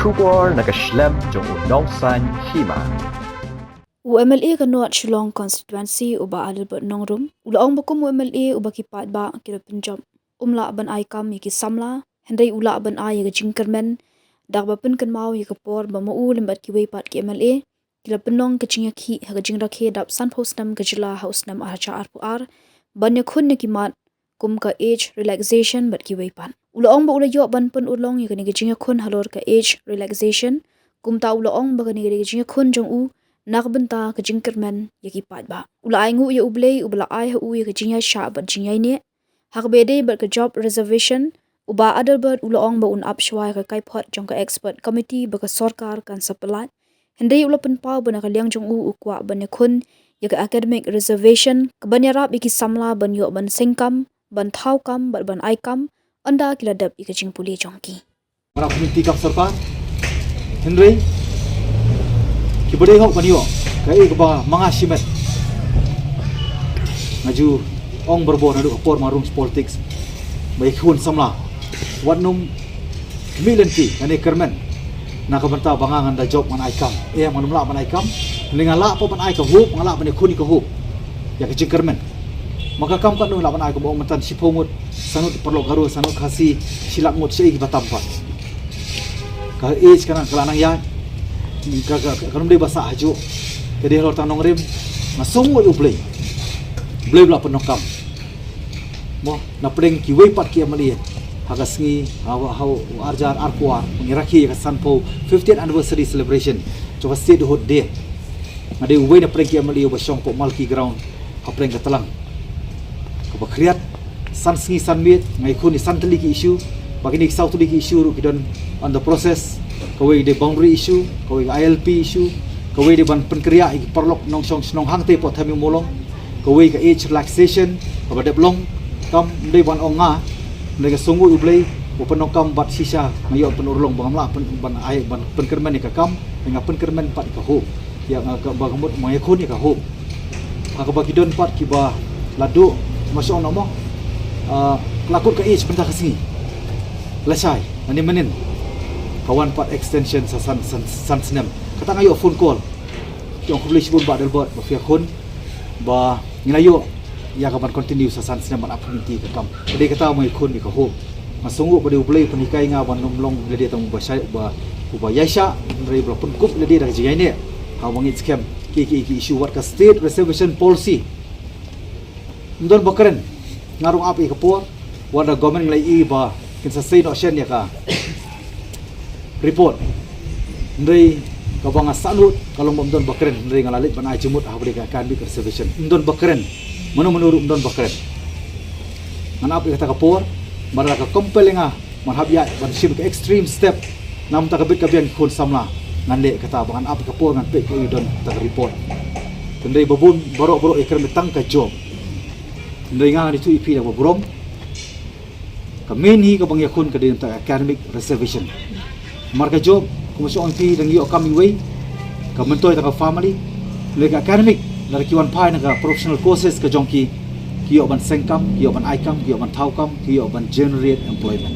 Shubor nakaslem jong unong san hima. UMLA kanot Shillong constituency uba Albert Nongrum ulaong bakum UMLA uba kipat ba kira Punjab umla ban aikam yaki samla hendai ula ban ay yaga jingkermen dak ba pun kan mau yaka por ba mau lembat ki wei pat ki MLA kila penong kecingya ki haga jingra ke dap san postam kejela haus nam archa arpuar ban yakhun ne kimat kum ka age relaxation bat ki wei pat ulaong ba ula yo ban pun ulong yaka ni kejingya khun halor ka age relaxation kum ta ulaong ba ni kejingya khun jong u nak benta ke jingkermen yaki pat ba ula aingu ya ublei ubla ai hu ya kejinya sha bat jinyai ne hak bede bat ke job reservation uba adalbert ulaong ba un apshwai ka kai phot jong ka expert committee ba ka sarkar kan sapelat hendai ula pen pau bana ka liang jong u ukwa ban khun ya ka academic reservation ka ban yarap iki samla ban yo ban sengkam ban thau kam ban ai kam anda kila dap iki jing puli jongki para committee kap sarkar hendai kibade hok baniyo kai ke ba manga simet ngaju ong berbo na do por marum politics bai khun samla watnum milenti ane kermen na ka banta bangangan da job man aikam manum la ban aikam lingala po ban aikam hu ngala ban khuni ko hu ya ke kermen maka kam kan la ban aikam bo mantan sipomut sanut perlo garu sanut khasi silak mut sei batam pa ka age kana kelanang ya kalau dia bahasa haju, jadi orang tanong rim, masuk mau ublay, ublay bela penokam, mo na pering kiway pat kia malian, hagasngi hau arjar arpuar, mengiraki kasanpo 50th anniversary celebration, coba state hot day, ada uway na pering kia malian basong po malki ground, hapreng katalang, kau kriat, san sengi san miet, ngai kun san teliki issue, bagi ni south teliki issue kita on the process. Kawai de boundary issue, kawai ILP issue, kawai de ban penkria iki perlok nong song snong hang te pot thami molong, kawai ka age relaxation, ka de blong kam de ban onga, de ka songu ublei, o penong kam bat sisa ngayo penurlong bangamla ban ai ban penkermen ka kam, nga penkermen pat ka ho, ya ka bagamut maya khon ka ho. Ka bagi don pat ki ba ladu masuk nomo lakut ka age pentak singi. Lesai, ani menin kawan part extension sa san senam kata ngayo phone call yung publish pun ba dalbot ba fia khun ba ngayo ya kapan continue sa san senam ban appunti ka kam jadi kata mai khun ni ka ho masungu ba de play panikai nga ban nomlong jadi tang ba sai ba yaisha ndrei bla pun kup jadi dak jigai ne ha wangi scam ki issue wat ka state reservation policy ndon bakren ngarung api ka por wada government nglai i ba kinsa sei no shen ya ka report ndai kabanga sanut kalau mendon bakren ndai ngalalit banai jumut habri ka kan bi reservation ndon bakren menurut ndon bakren manap kata kapor marala ka kompelenga manhabya ban sim ka extreme step nam ta kabit kabian khun samla ngande kata bangan ap kapor ngan pe ko idon ta report ndai babun borok iker metang ka job ndai nga ni tu ipi da bobrom kameni ka bangya khun ka din ta academic reservation marka job kumusong ti dang yo coming way ka mentoy ta family lega academic la kiwan pai na ka professional courses ka jongki kiyo ban sengkam kiyo ban aikam kiyo ban taukam kiyo ban generate employment